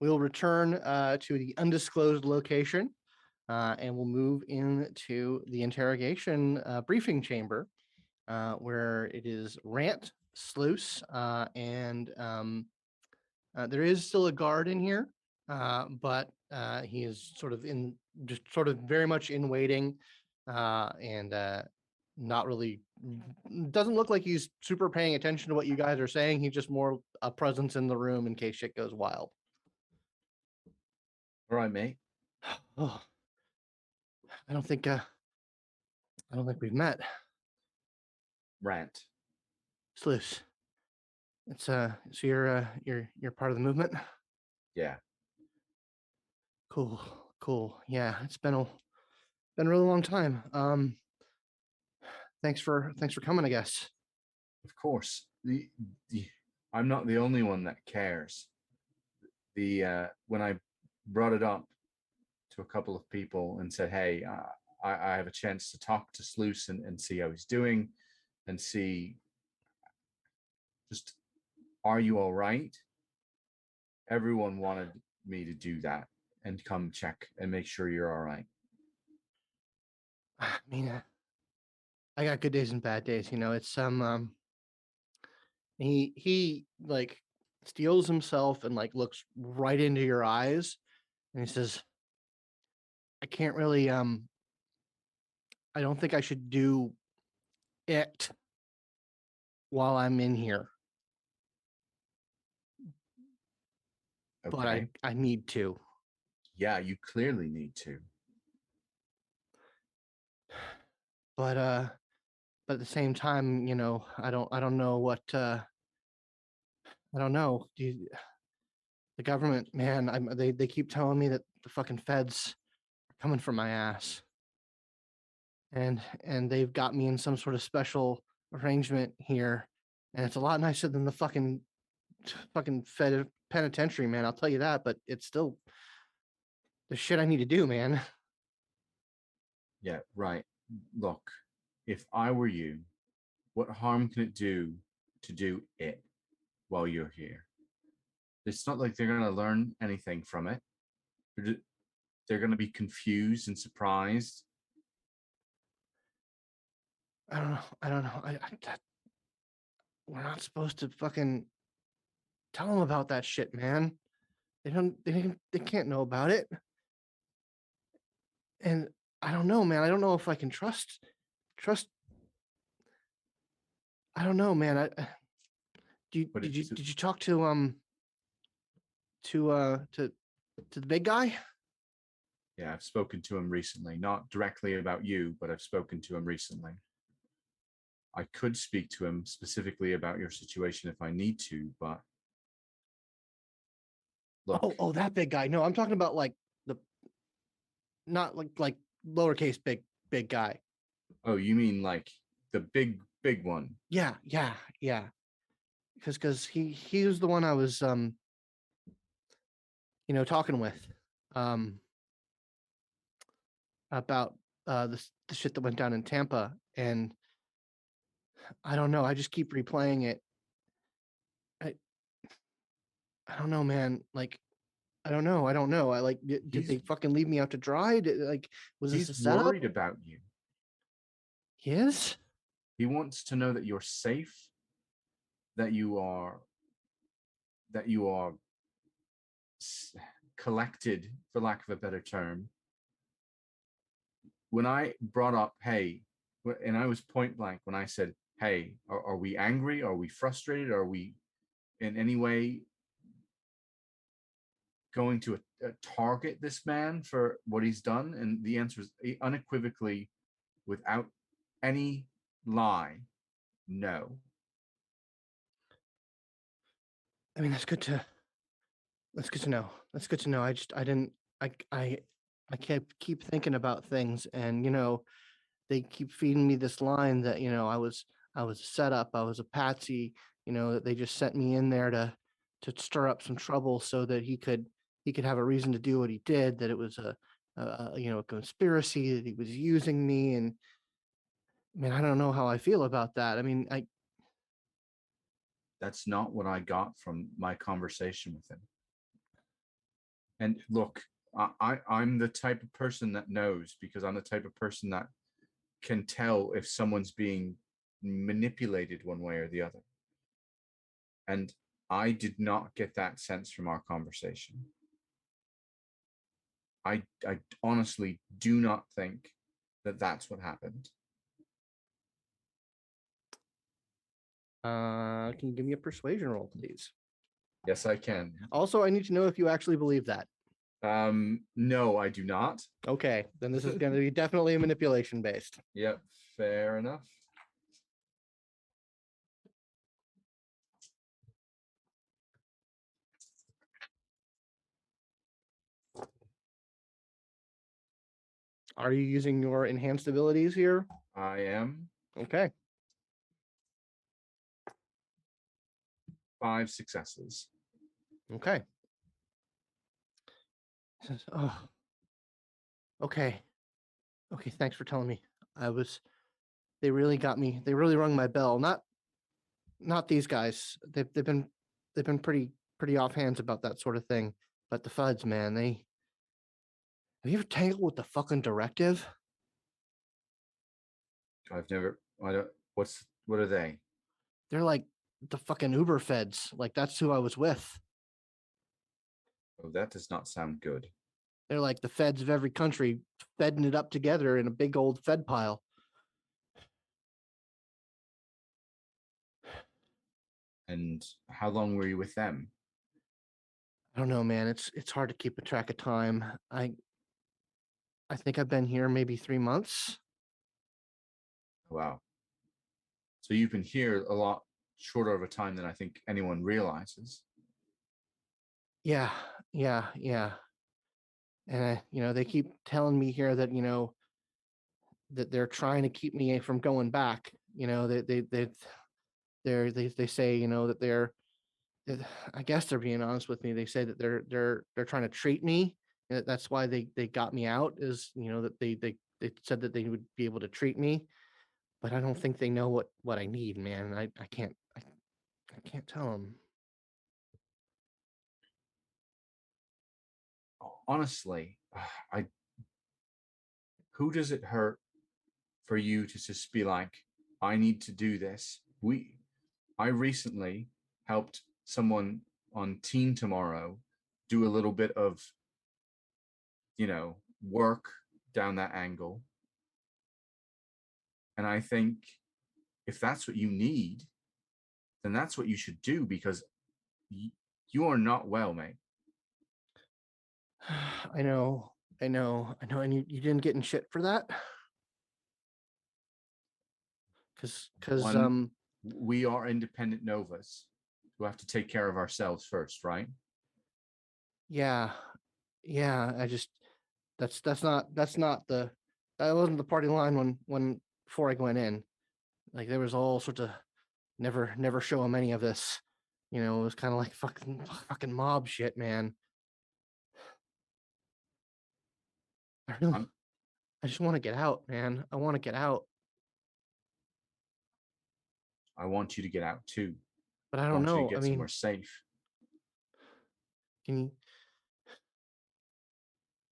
we'll return to the undisclosed location, and we'll move into the interrogation briefing chamber, where it is Rant, Sluice, and there is still a guard in here, but he is sort of very much in waiting, and not really doesn't look like he's super paying attention to what you guys are saying. He's just more a presence in the room in case shit goes wild. All right, mate. Oh, I don't think we've met. Rant. Sluice. It's so you're part of the movement. Yeah. Cool. Yeah, it's been a really long time. Thanks for coming, I guess. Of course. The I'm not the only one that cares. When I brought it up to a couple of people and said, "Hey, I have a chance to talk to Sluice and see how he's doing, and see just are you all right?" Everyone wanted me to do that and come check and make sure you're all right. I mean, I got good days and bad days. You know, it's he like steals himself and like looks right into your eyes, and he says, "I can't really I don't think I should do it while I'm in here, but Okay. I need to." Yeah, you clearly need to. But at the same time, you know, I don't know what I don't know. The government, man, they keep telling me that the fucking feds are coming for my ass, and they've got me in some sort of special arrangement here, and it's a lot nicer than the fucking fed penitentiary, man. I'll tell you that, but it's still the shit I need to do, man. Yeah, right. Look, if I were you, what harm can it do to do it while you're here? It's not like they're going to learn anything from it. They're going to be confused and surprised. I don't know. We're not supposed to fucking tell them about that shit, man. They can't know about it. And I don't know, man. I don't know if I can trust. I don't know, man. But it's Did you talk to the big guy? Yeah, I've spoken to him recently, not directly about you, but I've spoken to him recently. I could speak to him specifically about your situation if I need to, but look, That big guy. No, I'm talking about like the not like lowercase big guy. oh, you mean like the big one? Yeah. Because he was the one I was talking with um about the shit that went down in Tampa, and I don't know. I just keep replaying it. I I don't know, man. Like I don't know. I like did He's they fucking leave me out to dry? Like was this a he's setup? worried about you. Yes. He wants to know that you're safe, that you are collected, for lack of a better term. When I brought up, hey, and I was point blank when I said, hey, are we angry? Are we frustrated? Are we in any way going to target this man for what he's done? And the answer is unequivocally, without any lie, no. I mean, that's good to know. That's good to know. I didn't I I keep thinking about things, and they keep feeding me this line that I was a setup, I was a patsy, that they just sent me in there to stir up some trouble so that he could have a reason to do what he did, that it was a conspiracy, that he was using me. And man, I don't know how I feel about that. I mean, I That's not what I got from my conversation with him. And look, I'm the type of person that knows, because I'm the type of person that can tell if someone's being manipulated one way or the other. And I did not get that sense from our conversation. I honestly do not think that that's what happened. Can you give me a persuasion roll, please? Yes, I can. Also, I need to know if you actually believe that. No, I do not. Okay, then this is going to be definitely a manipulation based. Yep, fair enough. Are you using your enhanced abilities here? I am. Okay. 5 successes. Okay. Oh, okay. Okay, thanks for telling me. They really got me. They really rung my bell. Not these guys. They've been pretty off hands about that sort of thing. But the Fuds, man, have you ever tangled with the fucking directive? I've never. I don't. What are they? They're like the fucking Uber Feds. Like that's who I was with. Oh, that does not sound good. They're like the feds of every country fedding it up together in a big old Fed pile. And how long were you with them? I don't know, man. It's hard to keep a track of time. I think I've been here maybe 3 months. Wow. So you've been here a lot shorter of a time than I think anyone realizes. Yeah, yeah. And they keep telling me here that that they're trying to keep me from going back. They say that I guess they're being honest with me. They say that they're trying to treat me. And that's why they got me out. Is that they said that they would be able to treat me, but I don't think they know what I need, man. I can't tell them. Honestly, I who does it hurt for you to just be like, I need to do this? I recently helped someone on Team Tomorrow do a little bit of, work down that angle. And I think if that's what you need, then that's what you should do, because you are not well, mate. I know, and you didn't get in shit for that, because One, we are independent novas who have to take care of ourselves first, right? yeah, I just that's not that wasn't the party line when before I went in. Like there was all sorts of never show them any of this. It was kind of like fucking mob shit, man. I really, I'm, I just want to get out, man. I want to get out, I want you to get out too. but I I don't want you to know. I get mean, somewhere safe. can you?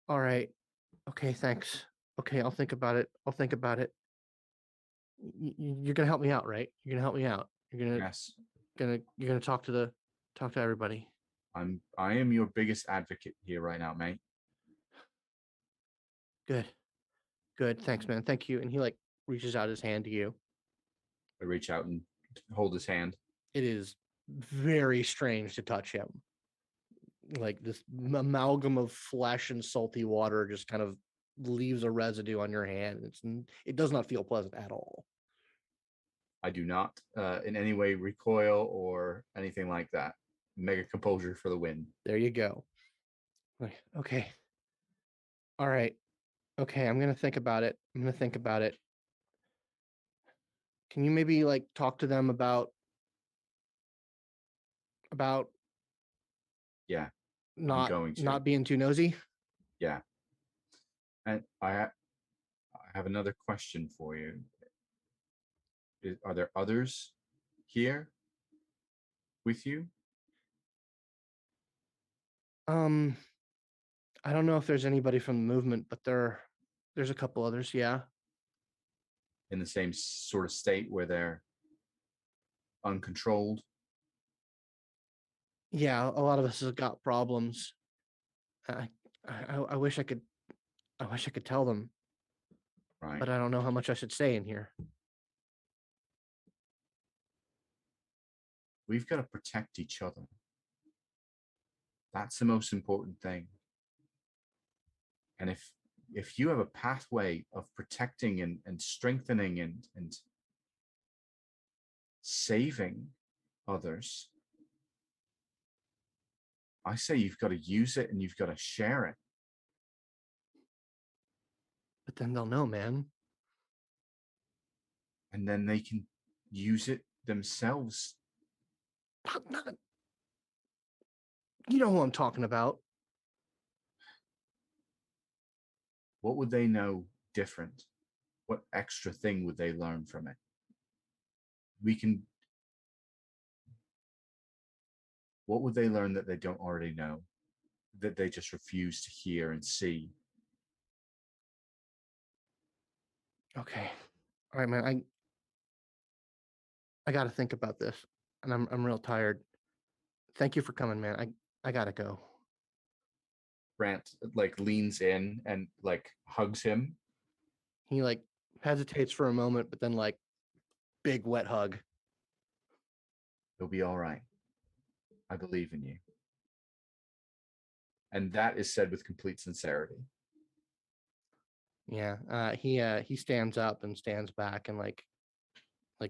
All right. Okay, thanks. Okay, I'll think about it. I'll think about it. You're gonna help me out, right? You're gonna help me out. Yes, You're gonna talk to everybody. I am your biggest advocate here right now, mate. Good, good. Thanks, man. Thank you. And he like reaches out his hand to you. I reach out and hold his hand. It is very strange to touch him. Like this amalgam of flesh and salty water just kind of leaves a residue on your hand. It does not feel pleasant at all. I do not in any way recoil or anything like that. Mega composure for the win. There you go. Like, okay. All right. Okay, I'm gonna think about it. I'm gonna think about it. Can you maybe like talk to them about Yeah, I'm not going to. not being too nosy? Yeah. And I have another question for you. Are there others here with you? Um, I don't know if there's anybody from the movement, but there's a couple others. Yeah. In the same sort of state where they're uncontrolled. Yeah. A lot of us have got problems. I, I wish I could. I wish I could tell them, Right. but I don't know how much I should say in here. We've got to protect each other. That's the most important thing. And if you have a pathway of protecting and strengthening and saving others, I say you've got to use it and you've got to share it. But then they'll know, man. And then they can use it themselves. You know who I'm talking about. What would they know different? What extra thing would they learn from it? What would they learn that they don't already know, that they just refuse to hear and see? Okay. All right, man. I got to think about this, and I'm real tired. Thank you for coming, man. I gotta go. Rant like leans in and like hugs him. He like hesitates for a moment, but then like big wet hug. You'll be all right. I believe in you. And that is said with complete sincerity. Yeah. He stands up and stands back and like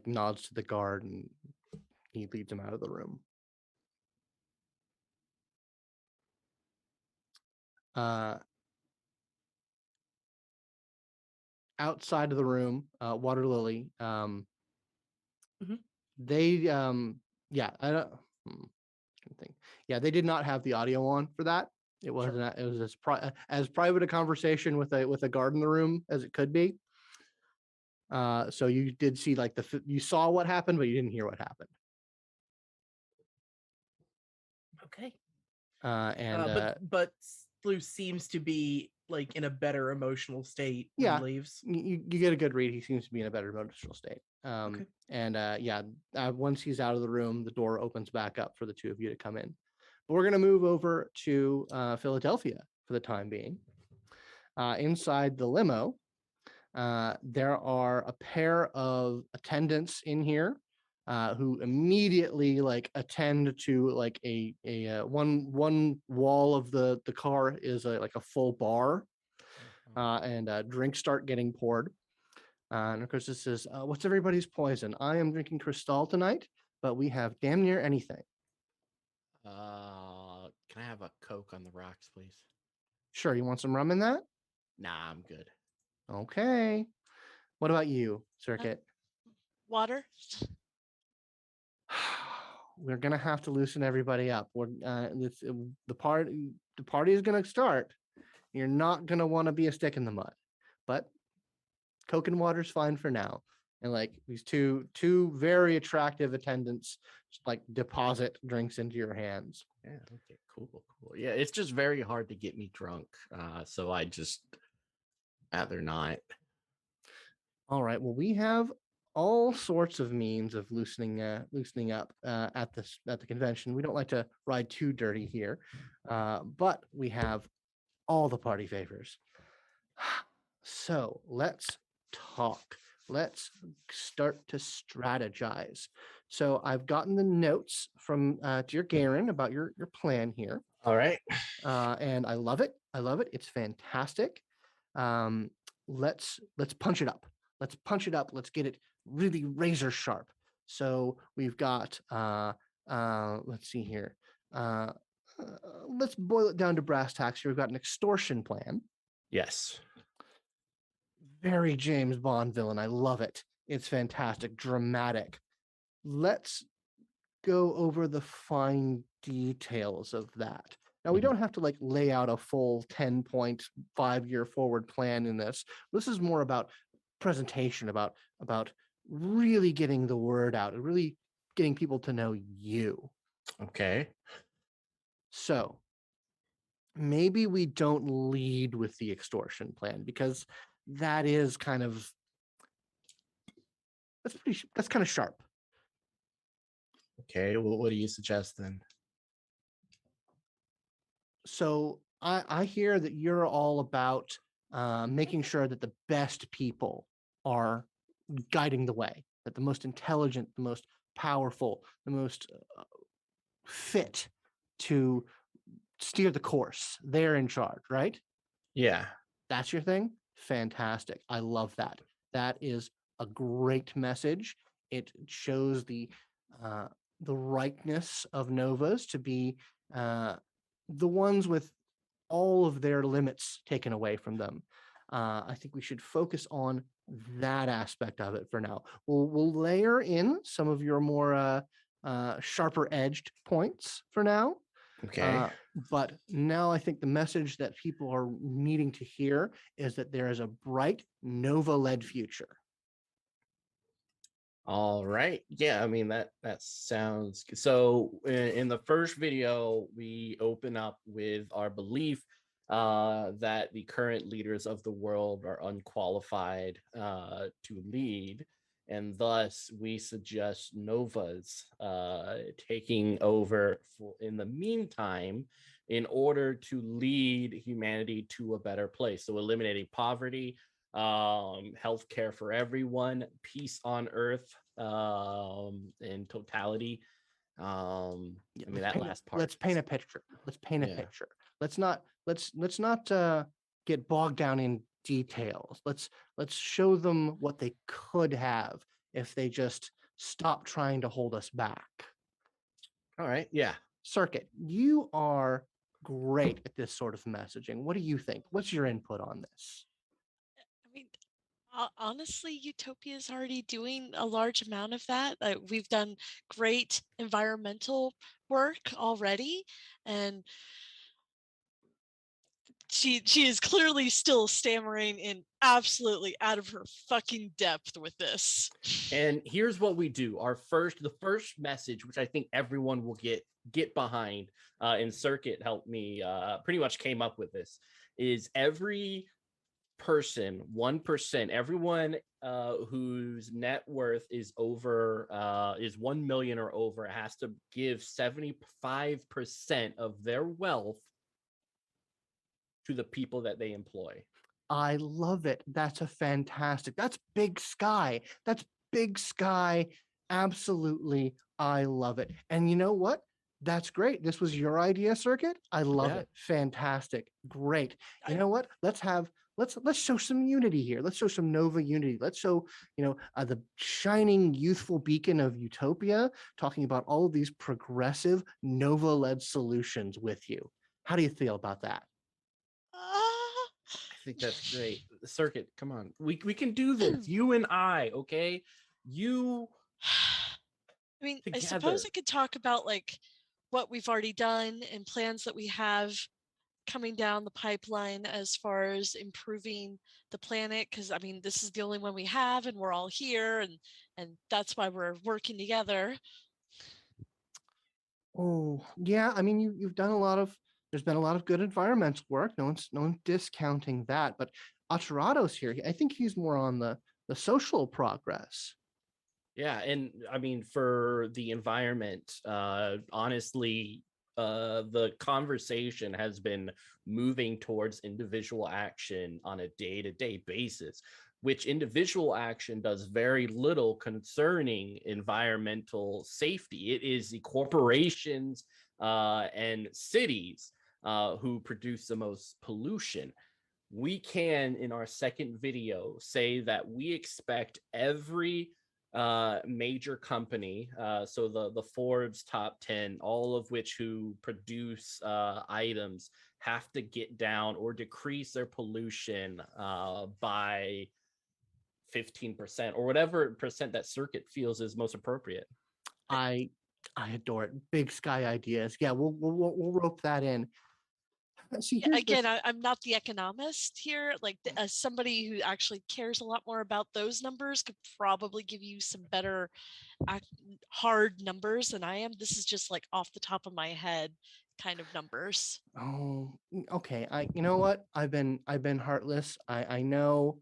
nods to the guard, and he leads him out of the room. Outside of the room, Waterlily, they yeah, I don't think. Yeah, they did not have the audio on for that. It wasn't it was as private a conversation with a guard in the room as it could be. So you did see like you saw what happened, but you didn't hear what happened. Okay. And but Sleuth seems to be like in a better emotional state yeah, when he leaves. you get a good read. He seems to be in a better emotional state. Okay. And yeah, once he's out of the room, the door opens back up for the two of you to come in. But we're going to move over to Philadelphia for the time being. Inside the limo, there are a pair of attendants in here who immediately like attend to like a one wall of the car is like a full bar, and drinks start getting poured. And of course, this is what's everybody's poison? I am drinking Cristal tonight, but we have damn near anything. Can I have a Coke on the rocks, please? Sure, you want some rum in that? Nah, I'm good. Okay. What about you, Circuit? Water. We're gonna have to loosen everybody up. The party is gonna start. You're not gonna want to be a stick in the mud, but Coke and water's fine for now. And like these two very attractive attendants just like deposit drinks into your hands. Yeah, okay, cool. Yeah, it's just very hard to get me drunk. So I just rather not. All right. Well, we have all sorts of means of loosening up at the convention. We don't like to ride too dirty here, but we have all the party favors. So let's talk. Let's start to strategize. So I've gotten the notes from dear Garen about your plan here. All right. And I love it. It's fantastic. Let's punch it up. Let's get it really razor sharp. So we've got let's see here. Let's boil it down to brass tacks here. We've got an extortion plan. Yes. Very James Bond villain. I love it. It's fantastic, dramatic. Let's go over the fine details of that. Now, we don't have to like lay out a full 10-point 5-year forward plan in this. This is more about presentation, about really getting the word out and really getting people to know you. Okay. So maybe we don't lead with the extortion plan, because that is kind of that's kind of sharp. Okay, well, what do you suggest then? So I hear that you're all about making sure that the best people are guiding the way, that the most intelligent, the most powerful, the most fit to steer the course, they're in charge, right? Yeah. That's your thing? Fantastic. I love that. That is a great message. It shows the rightness of Novas to be the ones with all of their limits taken away from them. I think we should focus on that aspect of it for now. We'll layer in some of your more sharper edged points for now. Okay. But now I think the message that people are needing to hear is that there is a bright Nova-led future. All right. Yeah, I mean that sounds good. So in the first video, we open up with our belief that the current leaders of the world are unqualified to lead, and thus we suggest Novas taking over in the meantime in order to lead humanity to a better place. So eliminating poverty, healthcare for everyone, peace on earth, in totality. I mean that last part. Let's paint a picture. Let's paint a Yeah. picture. Let's not get bogged down in details. Let's show them what they could have if they just stop trying to hold us back. All right. Yeah. Circuit, you are great at this sort of messaging. What do you think? What's your input on this? I mean, honestly, Utopia is already doing a large amount of that. We've done great environmental work already, and she is clearly still stammering and absolutely out of her fucking depth with this. And here's what we do. The first message, which I think everyone will get behind, and Circuit helped me pretty much came up with this, is every person, 1%, everyone whose net worth is over is 1 million or over has to give 75% of their wealth to the people that they employ. I love it. That's that's big sky. That's big sky. Absolutely. I love it. And you know what? That's great. This was your idea, Circuit. I love it. Fantastic. Great. You know what? Let's show some unity here. Let's show some Nova unity. Let's show, the shining youthful beacon of utopia, talking about all of these progressive Nova-led solutions with you. How do you feel about that? I think that's great. Circuit, come on. We can do this. You and I, okay? You I mean, together. I suppose I could talk about like what we've already done and plans that we have coming down the pipeline as far as improving the planet, because I mean this is the only one we have and we're all here, and that's why we're working together. Oh, yeah. I mean, you've done there's been a lot of good environmental work. No one's discounting that. But Aterrados here, I think he's more on the social progress. Yeah, and I mean for the environment, honestly, the conversation has been moving towards individual action on a day-to-day basis, which individual action does very little concerning environmental safety. It is the corporations and cities who produce the most pollution. We can, in our second video, say that we expect every major company, so the Forbes top 10, all of which who produce items, have to get down or decrease their pollution by 15% or whatever percent that Circuit feels is most appropriate. I adore it. Big sky ideas. Yeah, we'll rope that in. See, Yeah, again, I'm not the economist here. Like as somebody who actually cares a lot more about those numbers could probably give you some better hard numbers than I am. This is just like off the top of my head kind of numbers. Oh, okay. You know what? I've been heartless. I know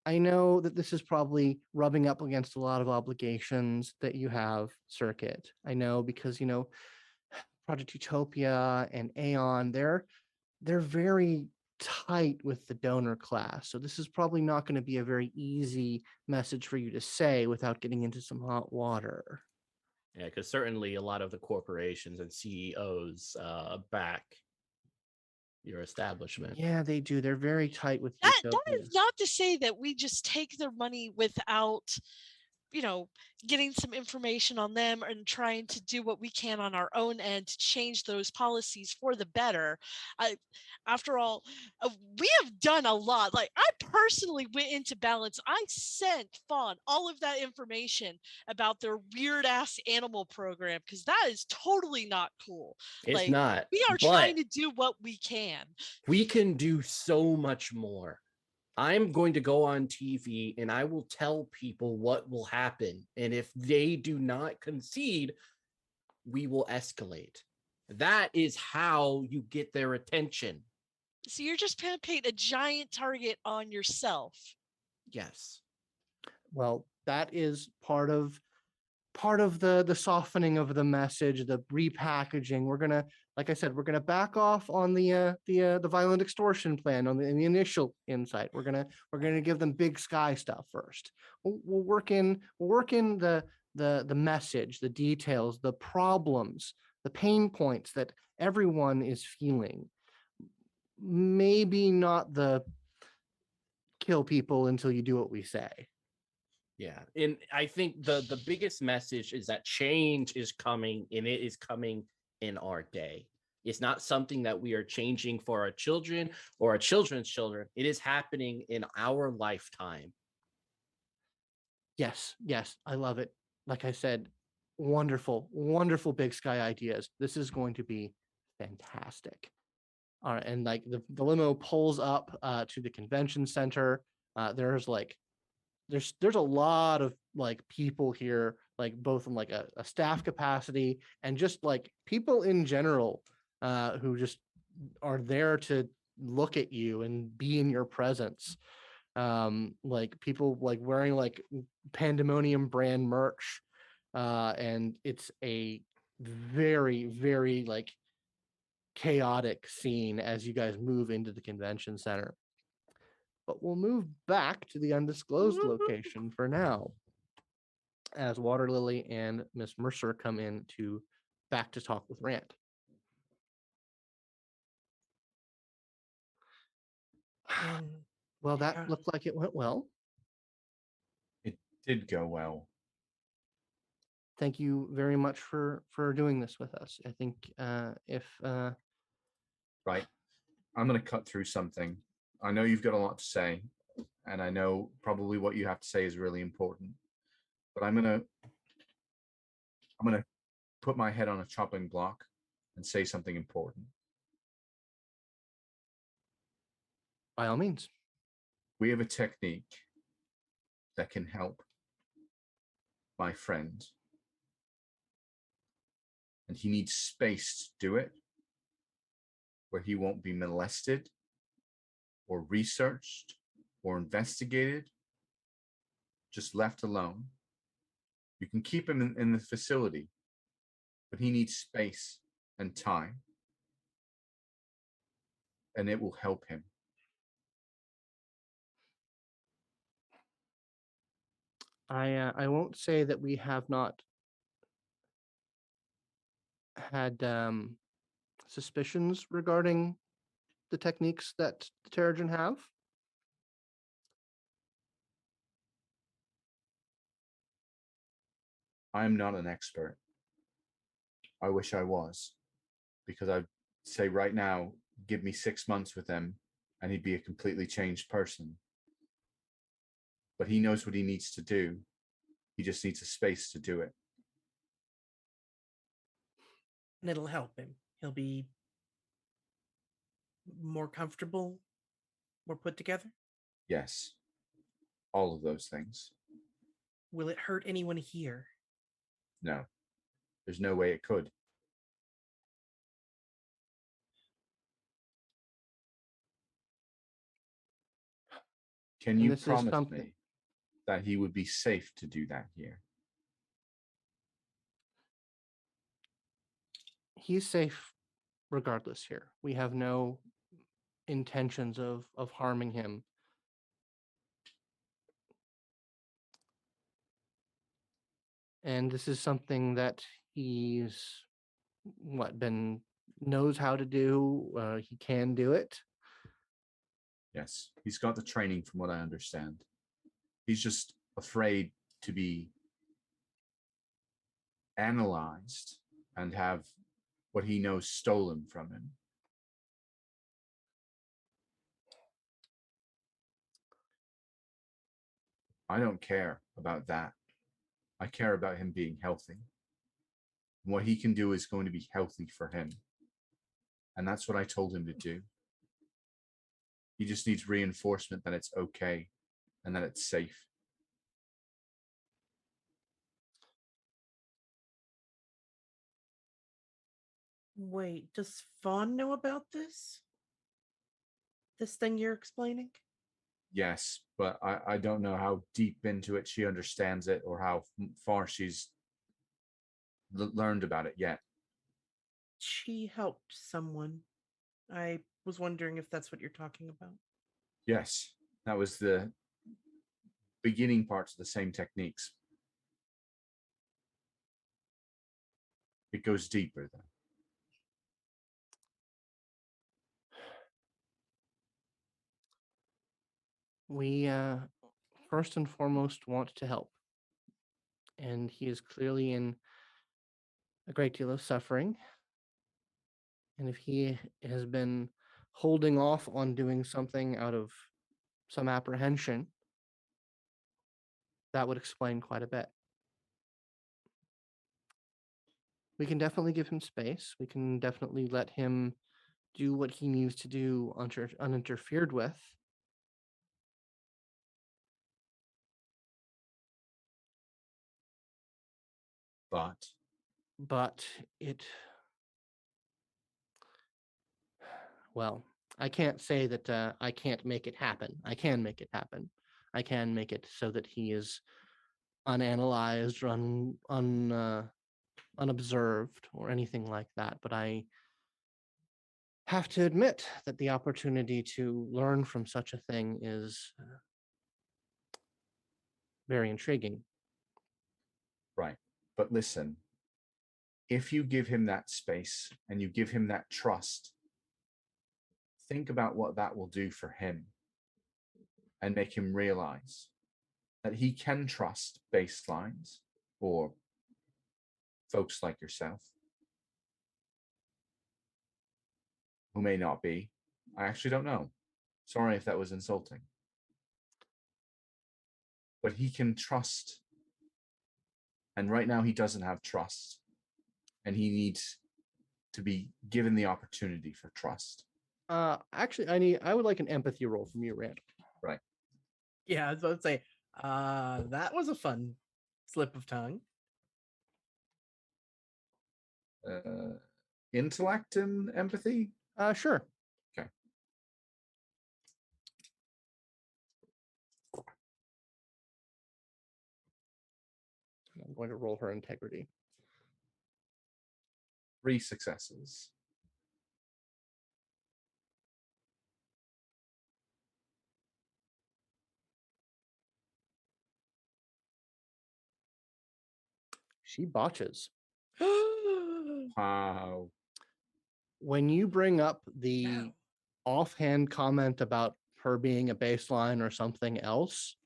that this is probably rubbing up against a lot of obligations that you have, Circuit. I know because, Project Utopia and Aeon, they're very tight with the donor class. So this is probably not going to be a very easy message for you to say without getting into some hot water. Yeah, because certainly a lot of the corporations and CEOs back your establishment. Yeah, they do. They're very tight with That Utopia. is not to say that we just take their money without, getting some information on them and trying to do what we can on our own end to change those policies for the better. After all, we have done a lot. Like, I personally went into Balance. I sent Fawn all of that information about their weird ass animal program because that is totally not cool. It's not. We are trying to do what we can. We can do so much more. I'm going to go on TV and I will tell people what will happen. And if they do not concede, we will escalate. That is how you get their attention. So you're just going to paint a giant target on yourself. Yes. Well, that is part of the softening of the message, the repackaging. We're gonna, like I said, we're gonna back off on the violent extortion plan on the initial insight. We're gonna give them big sky stuff first. We'll work in the message, the details, the problems, the pain points that everyone is feeling. Maybe not the kill people until you do what we say. Yeah. And I think the biggest message is that change is coming, and it is coming in our day. It's not something that we are changing for our children or our children's children. It is happening in our lifetime. Yes, I love it. Like I said, wonderful, wonderful big sky ideas. This is going to be fantastic. All right, and like the limo pulls up to the convention center. There's a lot of like people here, like both in like a staff capacity and just like people in general who just are there to look at you and be in your presence. Like people like wearing like Pandemonium brand merch, and it's a very, very like chaotic scene as you guys move into the convention center. But we'll move back to the undisclosed location for now, as Waterlily and Miss Mercer come in to back to talk with Rant. And Well, that Yeah. looked like it went well. It did go well. Thank you very much for doing this with us. I think if Right. I'm going to cut through something. I know you've got a lot to say, and I know probably what you have to say is really important. But I'm going to put my head on a chopping block and say something important. by all means. We have a technique that can help my friend, and he needs space to do it, where he won't be molested or researched or investigated, just left alone. You can keep him in the facility, but he needs space and time, and it will help him. I won't say that we have not had suspicions regarding the techniques that the Terrigen have. I am not an expert. I wish I was, because I'd say right now, give me 6 months with him and he'd be a completely changed person. But he knows what he needs to do. He just needs a space to do it. and it'll help him. He'll be more comfortable, more put together. Yes. All of those things. Will it hurt anyone here? No. There's no way it could. Can And you this is promise something- me that he would be safe to do that here? He's safe regardless here. We have no intentions of harming him. And this is something that he's been knows how to do. He can do it. Yes, he's got the training from what I understand. He's just afraid to be analyzed and have what he knows stolen from him. I don't care about that. I care about him being healthy. And what he can do is going to be healthy for him. And that's what I told him to do. He just needs reinforcement that it's okay and that it's safe. Wait, does Fawn know about this? This thing you're explaining? Yes, but I don't know how deep into it she understands it or how far she's learned about it yet. She helped someone. I was wondering if that's what you're talking about. Yes, that was the beginning parts of the same techniques. It goes deeper, though. We first and foremost want to help. And he is clearly in a great deal of suffering. And if he has been holding off on doing something out of some apprehension, that would explain quite a bit. We can definitely give him space. We can definitely let him do what he needs to do uninterfered with. But it, well, I can't say that I can't make it happen. I can make it happen. I can make it so that he is unanalyzed or unobserved or anything like that. But I have to admit that the opportunity to learn from such a thing is very intriguing. Right. But listen, if you give him that space and you give him that trust, think about what that will do for him and make him realize that he can trust baselines or folks like yourself who may not be. I actually don't know. Sorry if that was insulting. But he can trust. And right now he doesn't have trust. And he needs to be given the opportunity for trust. Actually, I would like an empathy roll from you, Rant. Right. Yeah, I was about to say, that was a fun slip of tongue. Intellect and empathy? Sure. Okay. I'm going to roll her integrity. 3 successes. She botches. Wow. When you bring up the No. offhand comment about her being a baseline or something else,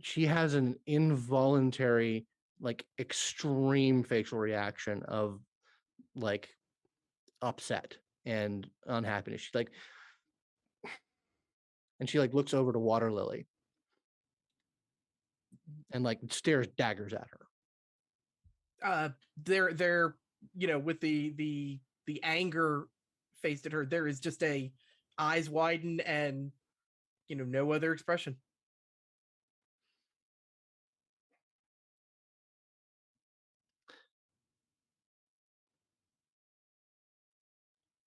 she has an involuntary, like extreme facial reaction of like upset and unhappiness. She's like, and she like looks over to Waterlily and like stares daggers at her. They're with the anger faced at her, there is just a eyes widen and no other expression.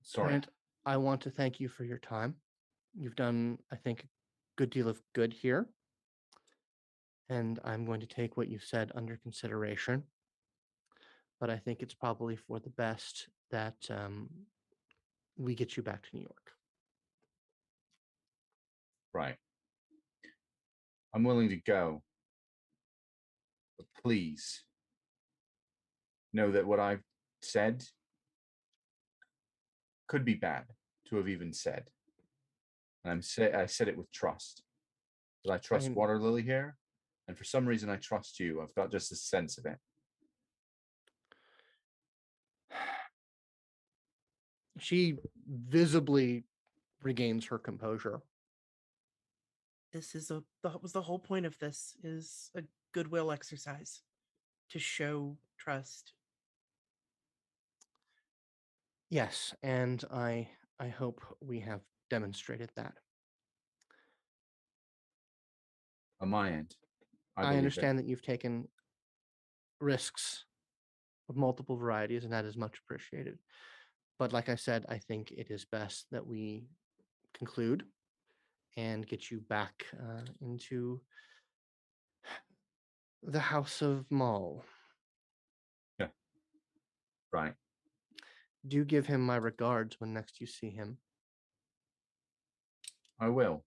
Sorry. Grant, I want to thank you for your time. You've done, I think, a good deal of good here. And I'm going to take what you said under consideration. But I think it's probably for the best that we get you back to New York. Right. I'm willing to go. But please know that what I've said could be bad to have even said. And I said it with trust. Because I trust mean- Waterlily here. And for some reason I trust you. I've got just a sense of it. She visibly regains her composure. This is that was the whole point of this, is a goodwill exercise to show trust. Yes, and I hope we have demonstrated that. On my end. I believe it. understand that you've taken risks of multiple varieties, and that is much appreciated. But like I said, I think it is best that we conclude and get you back into the House of Maul. Right. Do give him my regards when next you see him. I will.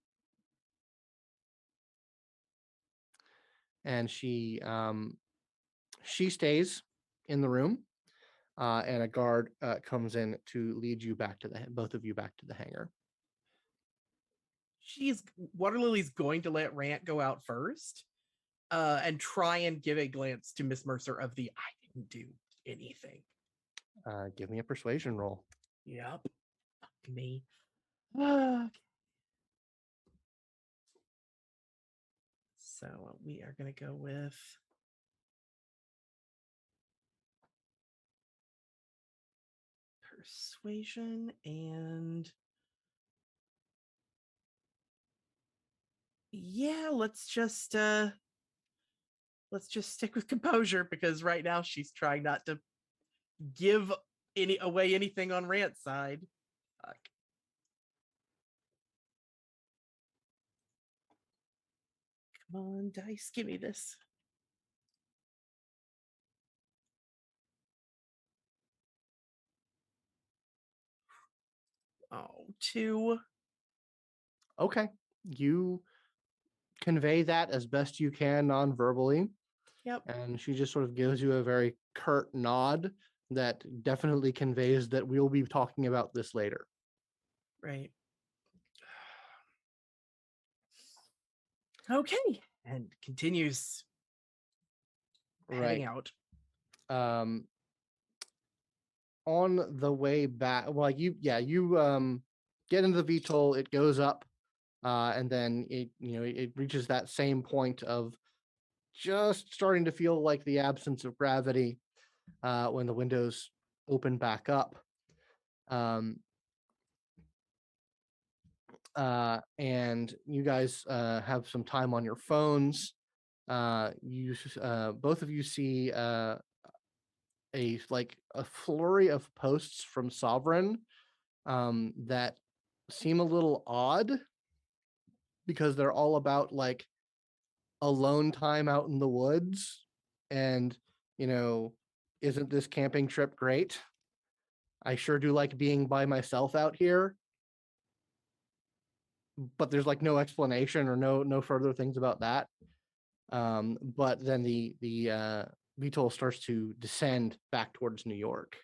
And she stays in the room, and a guard comes in to lead you back to both of you back to the hangar. Waterlily's going to let Rant go out first, and try and give a glance to Miss Mercer of the I didn't do anything. Give me a persuasion roll. Yep. Fuck me. Okay. So we are going to go with persuasion, and yeah, let's just stick with composure, because right now she's trying not to give anything on Rant's side. Fuck. Come on, dice, give me this. Oh, 2. Okay. You convey that as best you can non-verbally. Yep. And she just sort of gives you a very curt nod that definitely conveys that we'll be talking about this later. Right. Okay. And continues heading out. On the way back, well, you get into the VTOL, it goes up, and then it reaches that same point of just starting to feel like the absence of gravity when the windows open back up. And you guys have some time on your phones. Both of you see a flurry of posts from Sovereign that seem a little odd because they're all about like alone time out in the woods, and isn't this camping trip great? I sure do like being by myself out here. But there's like no explanation or no further things about that. But then the VTOL starts to descend back towards New York.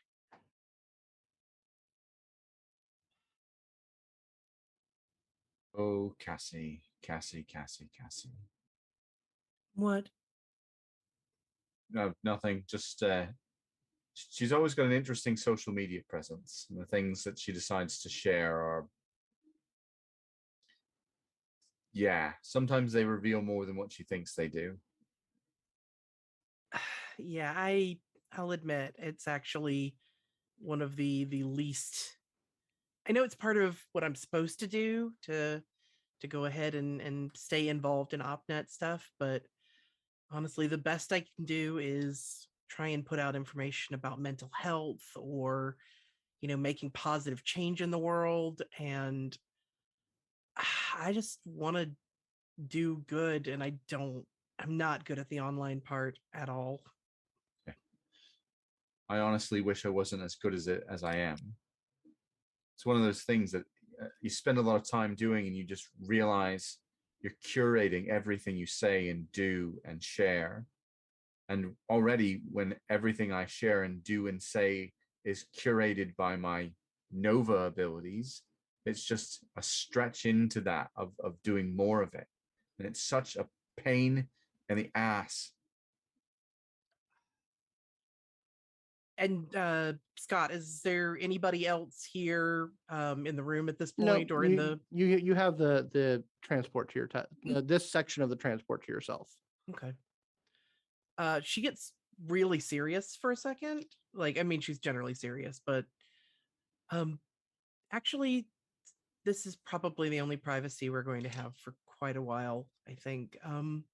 Oh, Cassie. What? No, nothing. Just she's always got an interesting social media presence. And the things that she decides to share are, yeah, sometimes they reveal more than what she thinks they do. Yeah, I'll admit it's actually one of the least. I know it's part of what I'm supposed to do to go ahead and stay involved in OpNet stuff, but honestly, the best I can do is try and put out information about mental health, or making positive change in the world. And I just want to do good, and I'm not good at the online part at all. I honestly wish I wasn't as good as it as I am. It's one of those things that you spend a lot of time doing, and you just realize you're curating everything you say and do and share. And already, when everything I share and do and say is curated by my Nova abilities, it's just a stretch into that of doing more of it. And it's such a pain in the ass. And Scott, is there anybody else here in the room at this No, point, or in the? you have the transport to your this section of the transport to yourself. Okay. She gets really serious for a second. Like, I mean, she's generally serious, but actually, this is probably the only privacy we're going to have for quite a while, I think. And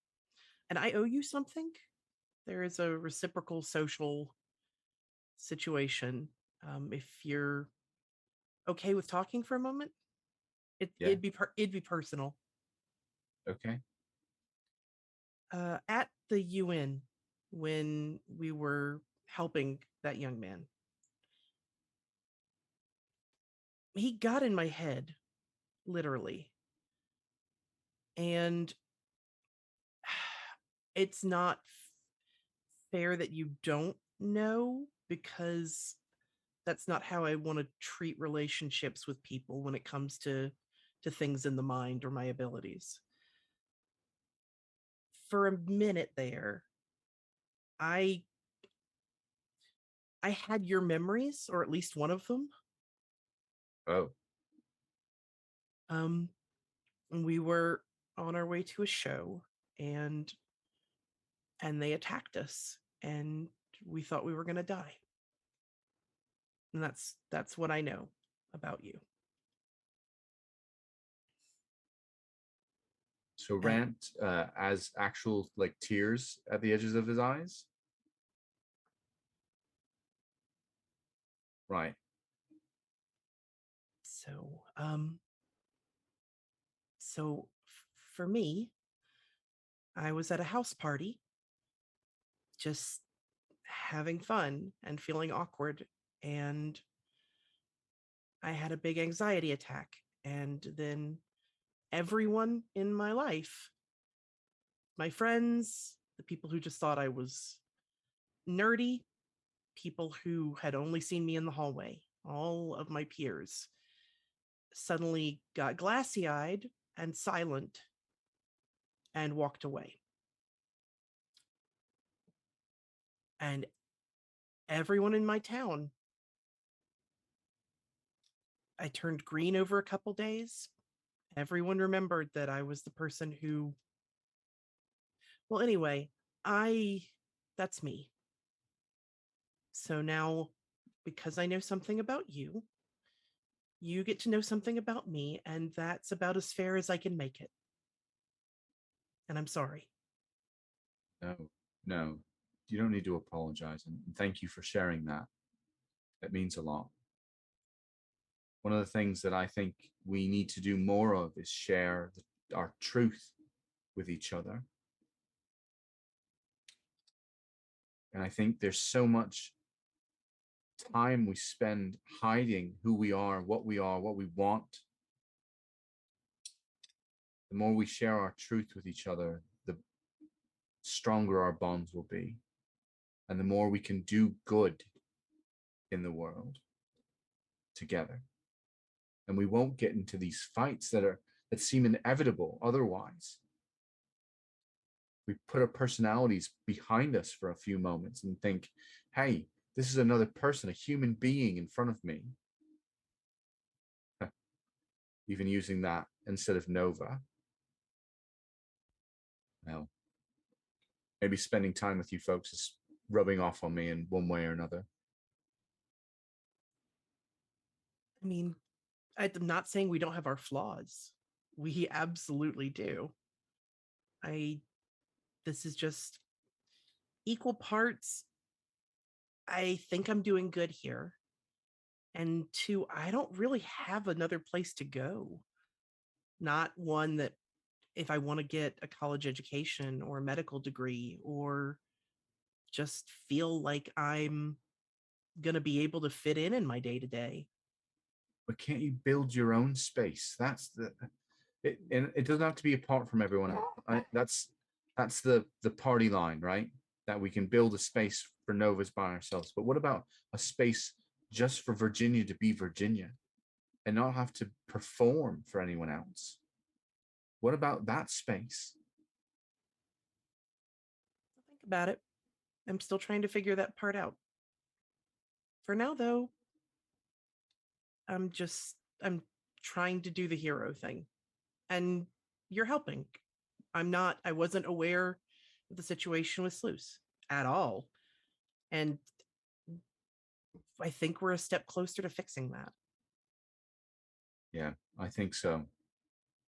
I owe you something. There is a reciprocal social situation. If you're okay with talking for a moment, Yeah. it'd be personal. Okay. At the UN, when we were helping that young man, he got in my head, literally, and it's not fair that you don't know, because that's not how I want to treat relationships with people when it comes to things in the mind or my abilities. For a minute there, I I had your memories, or at least one of them. Oh, Um, we were on our way to a show, and they attacked us, and we thought we were going to die. And that's what I know about you. so Rant as actual like tears at the edges of his eyes. Right. So, for me, I was at a house party, just having fun and feeling awkward, and I had a big anxiety attack, and then everyone in my life, my friends, the people who just thought I was nerdy, people who had only seen me in the hallway, all of my peers, suddenly got glassy eyed and silent and walked away. And everyone in my town, I turned green over a couple days. Everyone remembered that I was the person who, well, anyway, that's me. So now, because I know something about you, you get to know something about me, and that's about as fair as I can make it. And I'm sorry. No, no, you don't need to apologize. And thank you for sharing that. It means a lot. One of the things that I think we need to do more of is share our truth with each other. And I think there's so much time we spend hiding who we are, what we want. The more we share our truth with each other, the stronger our bonds will be. And the more we can do good in the world together. And we won't get into these fights that seem inevitable otherwise. We put our personalities behind us for a few moments and think, hey, this is another person, a human being in front of me. Even using that instead of Nova. Well, maybe spending time with you folks is rubbing off on me in one way or another. I mean, I'm not saying we don't have our flaws. We absolutely do. This is just equal parts. I think I'm doing good here. And two, I don't really have another place to go. not one that if I want to get a college education or a medical degree or just feel like I'm going to be able to fit in my day to day. But can't you build your own space? That's the and it doesn't have to be apart from everyone else. That's the party line, right? That we can build a space for Novas by ourselves. But what about a space just for Virginia to be Virginia and not have to perform for anyone else? What about that space? Think about it. I'm still trying to figure that part out. For now, though, I'm trying to do the hero thing. And you're helping. I wasn't aware of the situation with Sluice at all. And I think we're a step closer to fixing that. Yeah, I think so.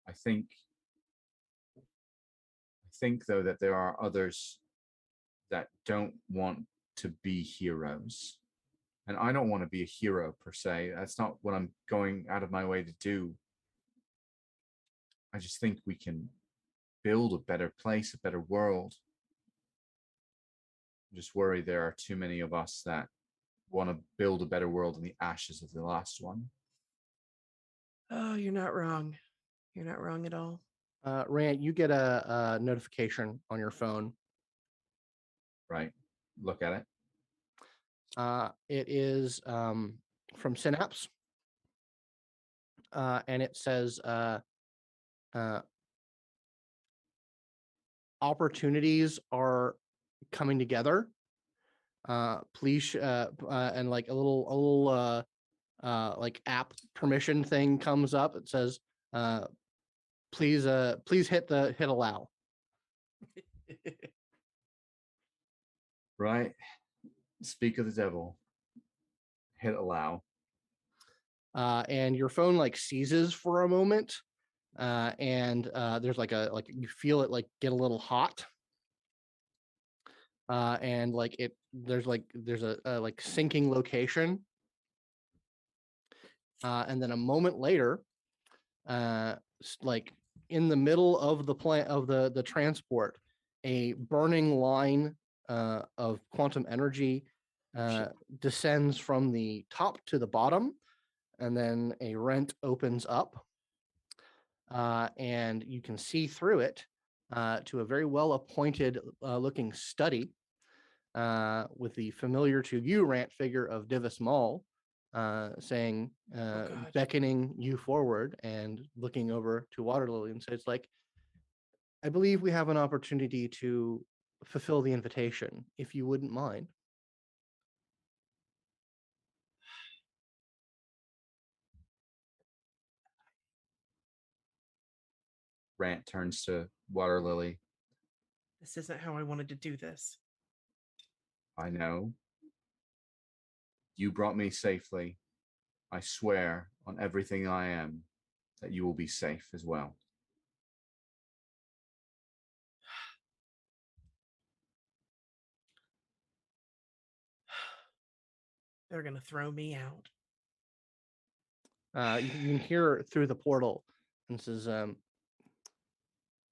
I think though that there are others that don't want to be heroes. And I don't want to be a hero per se. That's not what I'm going out of my way to do. I just think we can build a better place, a better world. I just worry there are too many of us that want to build a better world in the ashes of the last one. Oh, you're not wrong. You're not wrong at all. Rant, you get a notification on your phone. Right? Look at it. It is from Synapse, and it says opportunities are coming together. Please, and like a little like app permission thing comes up. It says, please hit allow. Right? Speak of the devil. Hit allow. And your phone like seizes for a moment, and there's like you feel it like get a little hot, and like there's a like sinking location, and then a moment later, like in the middle of the the transport, a burning line of quantum energy descends from the top to the bottom, and then a rent opens up, and you can see through it to a very well appointed looking study with the familiar to you Rant figure of Divis Maul saying, God. beckoning you forward and looking over to Waterlily and says, like, I believe we have an opportunity to fulfill the invitation, if you wouldn't mind. Rant turns to Waterlily. This isn't how I wanted to do this. I know. You brought me safely. I swear on everything I am that you will be safe as well. They're going to throw me out. You can hear through the portal and says,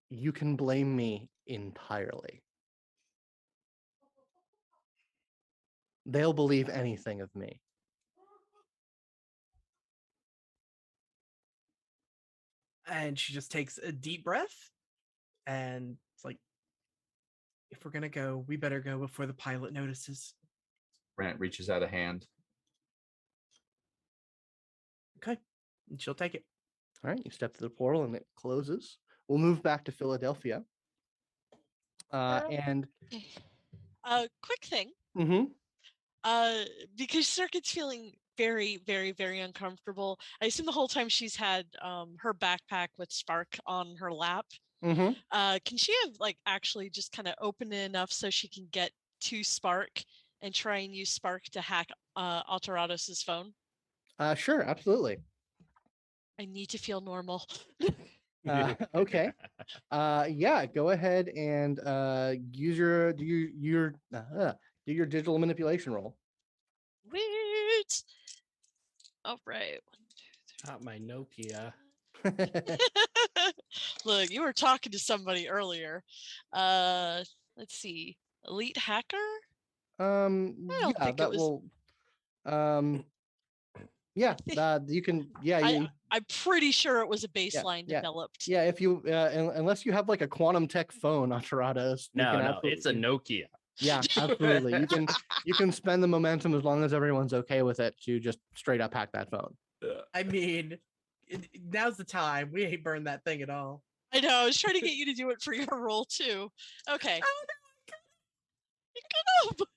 you can blame me entirely. They'll believe anything of me. And she just takes a deep breath. And it's like, if we're going to go, we better go before the pilot notices. Rant reaches out a hand. Okay. And she'll take it. All right, you step to the portal and it closes. We'll move back to Philadelphia. And Quick thing. mhm. Because Circuit's feeling very, very, very uncomfortable. I assume the whole time she's had her backpack with Spark on her lap. Mhm. Can she have like actually just kind of open it enough so she can get to Spark and try and use Spark to hack Aterrados' phone? Sure, absolutely. I need to feel normal. Okay. Yeah, go ahead and use your do your digital manipulation roll. Sweet. All right. Not my Nokia. Look, you were talking to somebody earlier. Let's see. Elite hacker? don't Yeah, think it that was- will. Yeah, you can. Yeah, I'm pretty sure it was a baseline yeah. developed. yeah. If you, unless you have like a quantum tech phone, Aterrados, you can No, it's a absolutely- Nokia. Yeah, absolutely. You can spend the momentum as long as everyone's okay with it to just straight up hack that phone. I mean, now's the time. We ain't burned that thing at all. I know. I was trying to get you to do it for your role too. Okay. Oh no! You could have.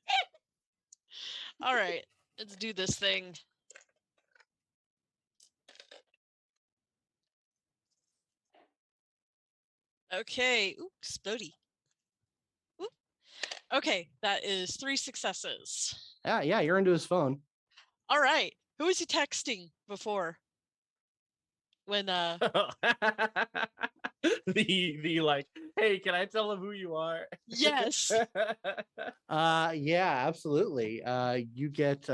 All right, let's do this thing. Okay. Ooh, explodey. Ooh. Okay, that is 3 successes. Yeah, you're into his phone. All right. Who was he texting before? When the like, hey, can I tell him who you are? yes. Yeah, absolutely. You get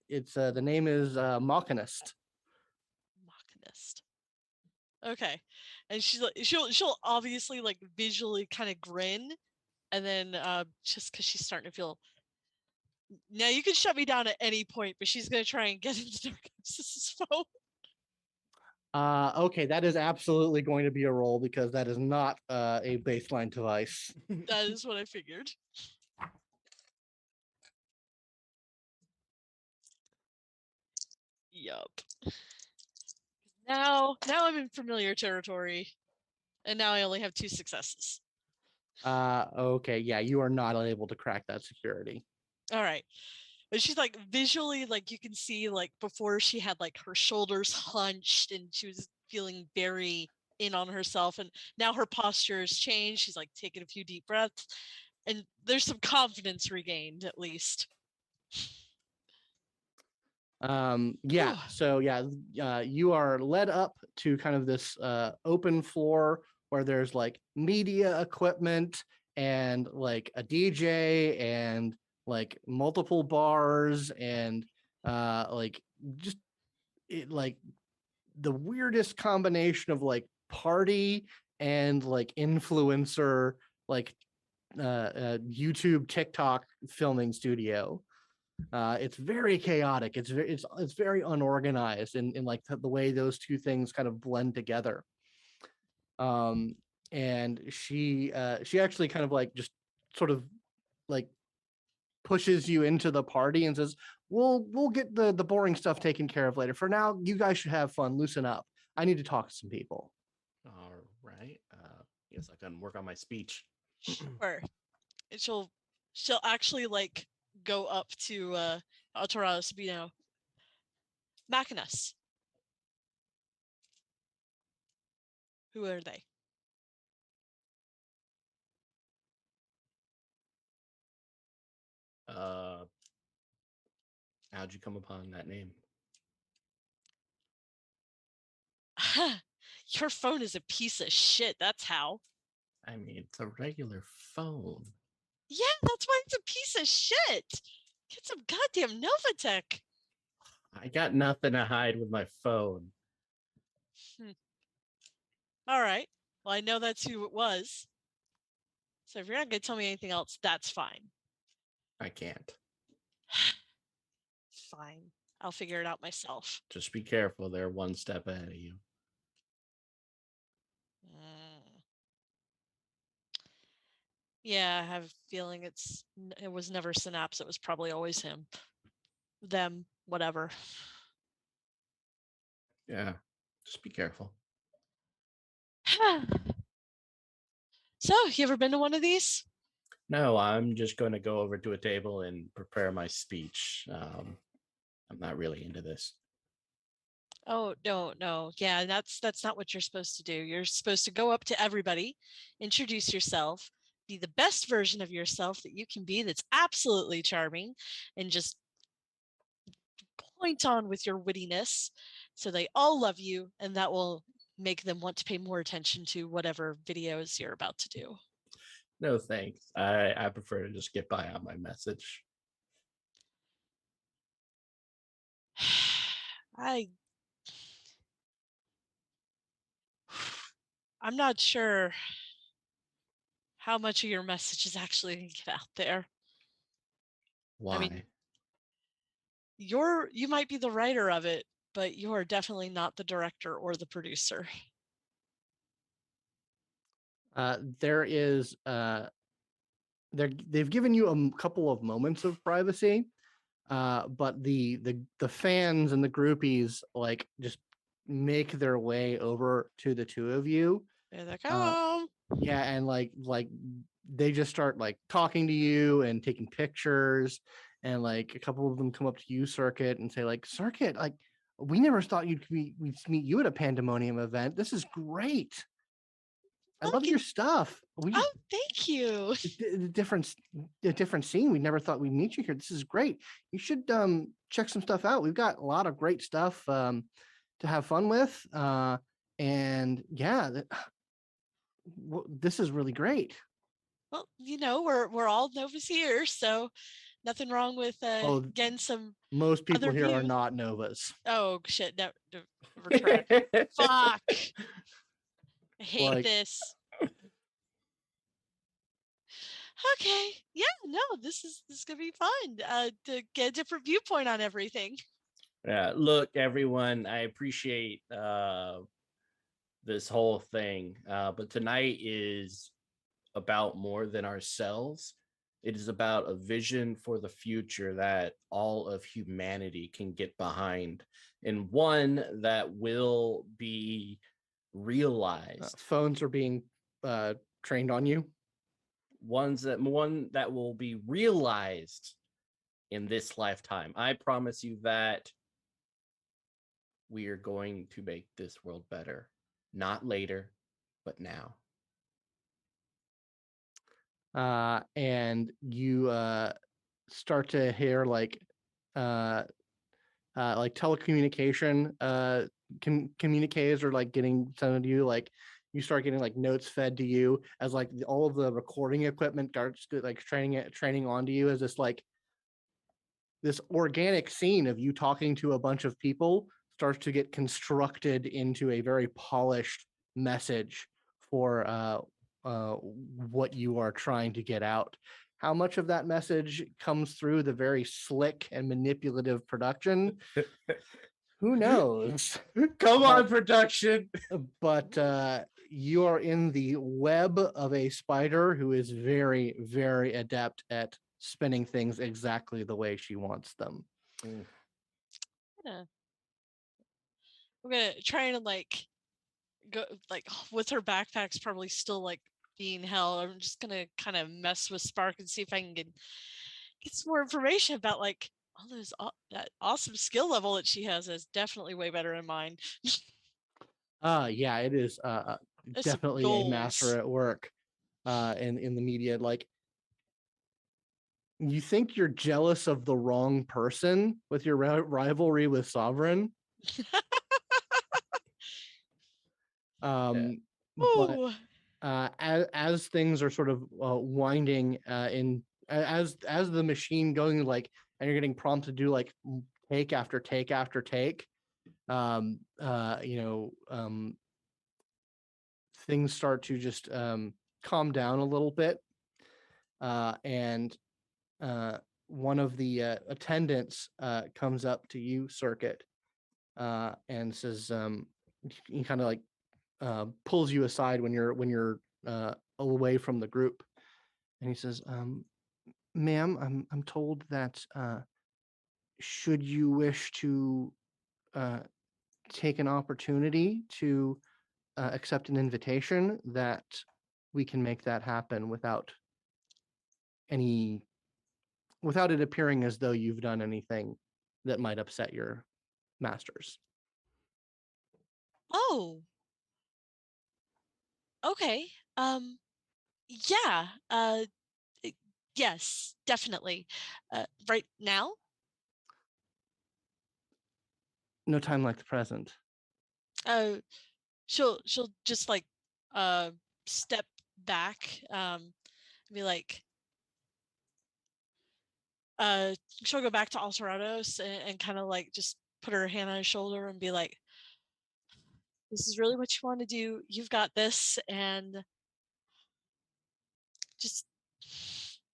it's the name is Machinist. Machinist. Okay. And she's like she'll obviously like visually kind of grin, and then just because she's starting to feel now you can shut me down at any point, but she's gonna try and get into Narcissis's phone. Okay, that is absolutely going to be a roll because that is not a baseline device. That is what I figured. Yup. Now I'm in familiar territory, and now I only have 2 successes. Okay, yeah, you are not able to crack that security. All right. But she's like visually, like you can see, like before she had like her shoulders hunched and she was feeling very in on herself. And now her posture has changed. She's like taking a few deep breaths and there's some confidence regained at least. Yeah, so yeah, you are led up to kind of this open floor where there's like media equipment and like a DJ and like multiple bars and like just like the weirdest combination of party and like influencer like YouTube TikTok filming studio. It's very chaotic. It's very unorganized in like the way those two things kind of blend together. And she actually kind of like just sort of like pushes you into the party and says, we'll get the boring stuff taken care of later. For now, you guys should have fun, loosen up. I need to talk to some people. All right. Guess I can work on my speech. Sure. And she'll actually like go up to Aterrados, Machinus. Who are they? How'd you come upon that name? Your phone is a piece of shit. That's how. I mean, it's a regular phone. Yeah, that's why it's a piece of shit. Get some goddamn Novatech. I got nothing to hide with my phone. All right. Well, I know that's who it was. So if you're not going to tell me anything else, that's fine. I can't. Fine. I'll figure it out myself. Just be careful. They're one step ahead of you. Yeah, I have a feeling it was never Synapse. It was probably always him. Them, whatever. Yeah. Just be careful. So, you ever been to one of these? No, I'm just going to go over to a table and prepare my speech. I'm not really into this. Oh, no. Yeah, that's not what you're supposed to do. You're supposed to go up to everybody, introduce yourself, be the best version of yourself that you can be that's absolutely charming, and just point on with your wittiness so they all love you, and that will make them want to pay more attention to whatever videos you're about to do. No, thanks. I prefer to just get by on my message. I I'm not sure how much of your message is actually going to get out there. Why? I mean, you might be the writer of it, but you are definitely not the director or the producer. There is they've given you a couple of moments of privacy, but the fans and the groupies like just make their way over to the two of you. There they Uh, come. yeah, and like they just start like talking to you and taking pictures, and like a couple of them come up to you, Circuit, and say like, Circuit, like we never thought we'd meet you at a Pandemonium event. This is great. I love your stuff. Oh, thank you. The different scene. We never thought we'd meet you here. This is great. You should check some stuff out. We've got a lot of great stuff to have fun with. And yeah, this is really great. Well, we're all Novas here, so nothing wrong with getting some Most people other here are views. not Novas. Oh shit! Never tried. Fuck! I hate this. Okay, yeah, no, this is gonna be fun to get a different viewpoint on everything. Yeah, look, everyone, I appreciate this whole thing, but tonight is about more than ourselves. It is about a vision for the future that all of humanity can get behind, and one that will be realized. Phones are being trained on you. One that will be realized in this lifetime. I promise you that we are going to make this world better, not later, but now. And you start to hear like telecommunication communiques are like getting sent to you. Like you start getting like notes fed to you as like all of the recording equipment starts like training onto you as this organic scene of you talking to a bunch of people starts to get constructed into a very polished message for what you are trying to get out. How much of that message comes through the very slick and manipulative production? Who knows? Come on, production. But you are in the web of a spider who is very, very adept at spinning things exactly the way she wants them. Yeah. I'm gonna try to like go like with her backpack's probably still like being held. I'm just gonna kind of mess with Spark and see if I can get some more information about like all those that awesome skill level that she has is definitely way better than mine. Yeah, it is definitely a master at work in the media. Like you think you're jealous of the wrong person with your rivalry with Sovereign. But as things are sort of winding in as the machine going like, and you're getting prompted to do like take after take after take, things start to just calm down a little bit, and one of the attendants comes up to you, Circuit, and says, he kind of like pulls you aside when you're away from the group, and he says, "Ma'am, I'm told that should you wish to take an opportunity to accept an invitation, that we can make that happen without it appearing as though you've done anything that might upset your masters." Oh, okay. Yeah. Yes, definitely. Right now. No time like the present. She'll just like step back, be like she'll go back to Aterrados and kind of like just put her hand on his shoulder and be like, this is really what you want to do. You've got this, and just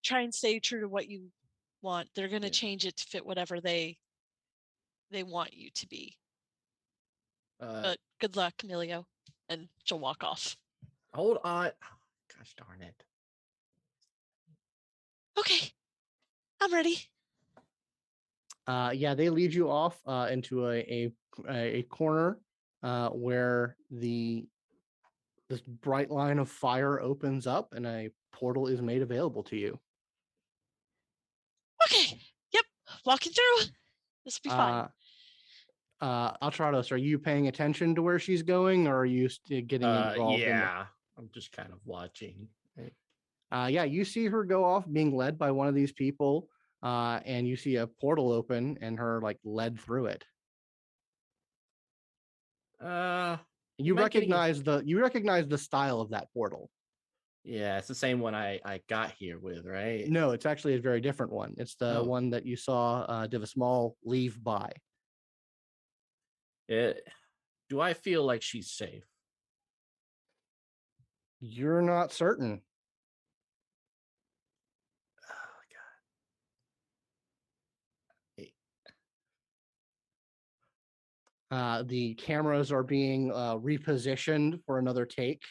try and stay true to what you want. They're going to Yeah. change it to fit whatever they want you to be. But good luck, Emilio. And she'll walk off. Hold on. Gosh darn it. Okay, I'm ready. Yeah, they lead you off into a corner where this bright line of fire opens up and a portal is made available to you. Okay, yep, walking through. This will be fine. Aterrados, are you paying attention to where she's going, or are you getting involved? Yeah, I'm just kind of watching. Yeah, you see her go off being led by one of these people, and you see a portal open and her like led through it. You Am I getting- recognize the style of that portal. Yeah, it's the same one I got here with, right? No, it's actually a very different one. It's the Oh. one that you saw Divismall leave by. Do I feel like she's safe? You're not certain. Oh God. The cameras are being repositioned for another take.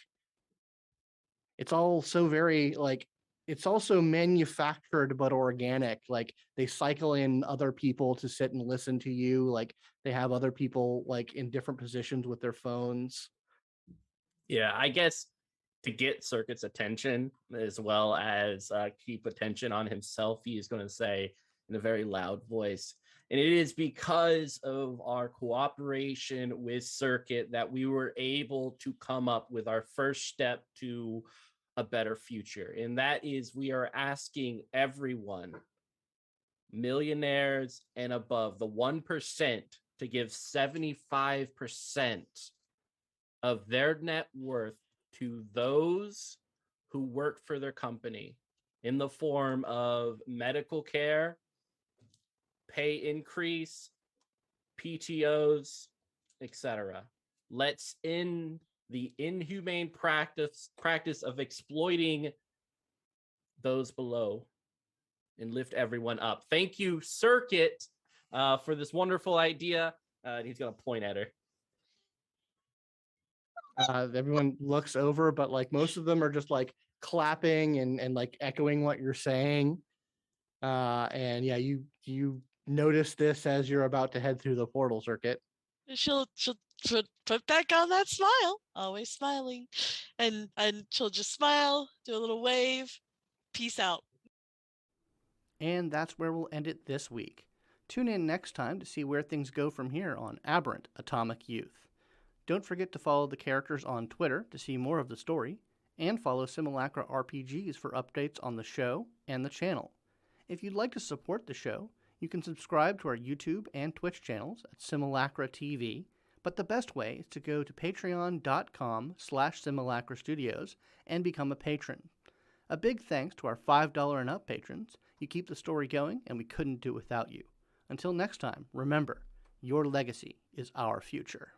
It's all so very like it's also manufactured but organic. Like they cycle in other people to sit and listen to you. Like they have other people like in different positions with their phones. Yeah, I guess to get Circuit's attention as well as keep attention on himself, he is going to say in a very loud voice, and it is because of our cooperation with Circuit that we were able to come up with our first step to a better future. And that is we are asking everyone, millionaires and above, the 1%, to give 75% of their net worth to those who work for their company in the form of medical care, pay increase, PTOs, etc. Let's end the inhumane practice of exploiting those below and lift everyone up. Thank you, Circuit, for this wonderful idea. He's going to point at her. Everyone looks over, but like most of them are just like clapping and like echoing what you're saying. And yeah, you notice this as you're about to head through the portal, Circuit. She'll put back on that smile, always smiling, and she'll just smile, do a little wave, peace out. And that's where we'll end it this week. Tune in next time to see where things go from here on Aberrant Atomic Youth. Don't forget to follow the characters on Twitter to see more of the story, and follow Simulacra RPGs for updates on the show and the channel. If you'd like to support the show, you can subscribe to our YouTube and Twitch channels at Simulacra TV, but the best way is to go to patreon.com/Simulacra Studios and become a patron. A big thanks to our $5 and up patrons. You keep the story going, and we couldn't do it without you. Until next time, remember, your legacy is our future.